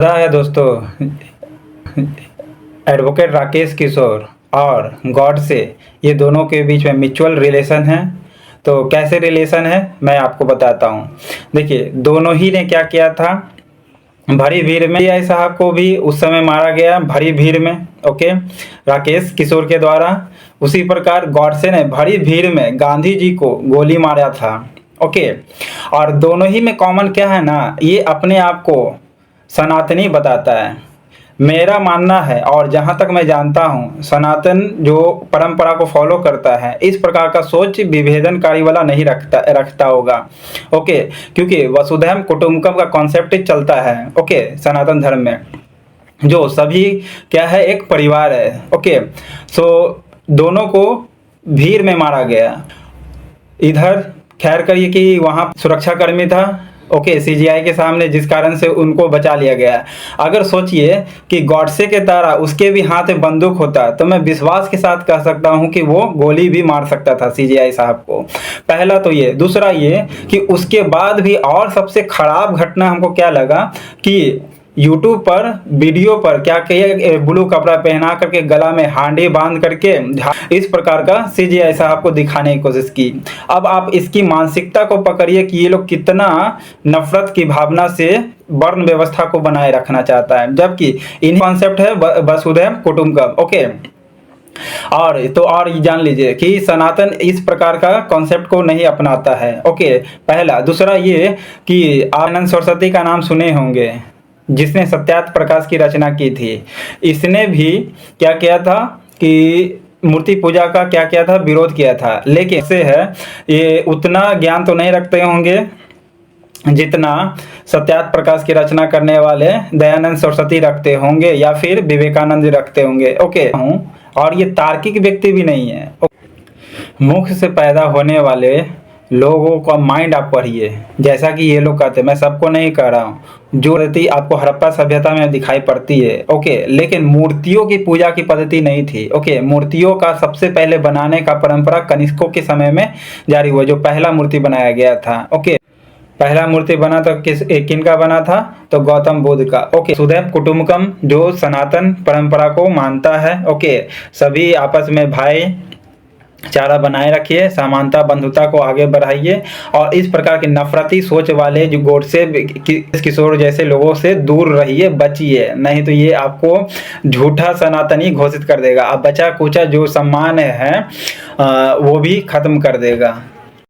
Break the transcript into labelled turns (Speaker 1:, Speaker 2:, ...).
Speaker 1: रहा है दोस्तों, एडवोकेट राकेश किशोर और गॉड से ये दोनों के बीच में म्यूचुअल रिलेशन है। तो कैसे रिलेशन है मैं आपको बताता हूँ। देखिए, दोनों ही ने क्या किया था, भरी भीड़ में सीआई साहब को भी उस समय मारा गया, भरी भीड़ में, ओके, राकेश किशोर के द्वारा। उसी प्रकार गॉडसे ने भरी भीड़ में गांधी जी को गोली मारा था, ओके। और दोनों ही में कॉमन क्या है ना, ये अपने आप को सनातनी बताता है। मेरा मानना है, और जहाँ तक मैं जानता हूँ, सनातन जो परंपरा को फॉलो करता है इस प्रकार का सोच विभेदनकारी वाला नहीं रखता होगा, ओके। क्योंकि वसुधैव कुटुंबकम का कॉन्सेप्ट चलता है, ओके, सनातन धर्म में, जो सभी क्या है, एक परिवार है, ओके। सो दोनों को भीड़ में मारा गया। इधर खैर करिए कि वहाँ सुरक्षाकर्मी था, ओके, सीजीआई के सामने, जिस कारण से उनको बचा लिया गया। अगर सोचिए कि गॉडसे के तरह उसके भी हाथ में बंदूक होता तो मैं विश्वास के साथ कह सकता हूं कि वो गोली भी मार सकता था सीजीआई साहब को। पहला तो ये, दूसरा ये कि उसके बाद भी और सबसे खराब घटना हमको क्या लगा कि यूट्यूब पर वीडियो पर क्या किया, ब्लू कपड़ा पहना करके गला में हांडी बांध करके इस प्रकार का सीजीआई साहब को दिखाने की कोशिश की। अब आप इसकी मानसिकता को पकड़िए कि ये लोग कितना नफरत की भावना से वर्ण व्यवस्था को बनाए रखना चाहता है, जबकि इन कॉन्सेप्ट है वसुधैव कुटुंबकम, ओके। और ये जान लीजिए कि सनातन इस प्रकार का कॉन्सेप्ट को नहीं अपनाता है, ओके, पहला। दूसरा ये कि आनंद सरस्वती का नाम सुने होंगे, जिसने सत्यार्थ प्रकाश की रचना की थी। इसने भी क्या किया था कि मूर्ति पूजा का क्या किया था, विरोध किया था। लेकिन से है, ये उतना ज्ञान तो नहीं रखते होंगे जितना सत्यार्थ प्रकाश की रचना करने वाले दयानंद सरस्वती रखते होंगे या फिर विवेकानंद रखते होंगे, ओके। और ये तार्किक व्यक्ति भी नहीं है। मुख से पैदा होने वाले लोगों का माइंड आप पढ़िए, जैसा कि ये लोग कहते हैं, मैं सबको नहीं कह रहा हूँ, जो रहती आपको हड़प्पा सभ्यता में दिखाई पड़ती है, ओके। लेकिन मूर्तियों की पूजा की पद्धति नहीं थी, ओके। मूर्तियों का सबसे पहले बनाने का परंपरा कनिष्कों के समय में जारी हुआ, जो पहला मूर्ति बनाया गया था, ओके। पहला मूर्ति बना तो किनका बना था, तो गौतम बुद्ध का, ओके। वसुधैव कुटुंबकम जो सनातन परंपरा को मानता है, ओके। सभी आपस में भाई चारा बनाए रखिए, समानता बंधुता को आगे बढ़ाइए, और इस प्रकार के नफरती सोच वाले जो गोडसे किशोर जैसे लोगों से दूर रहिए, बचिए, नहीं तो ये आपको झूठा सनातनी घोषित कर देगा। अब बचा कुचा जो सम्मान है वो भी खत्म कर देगा।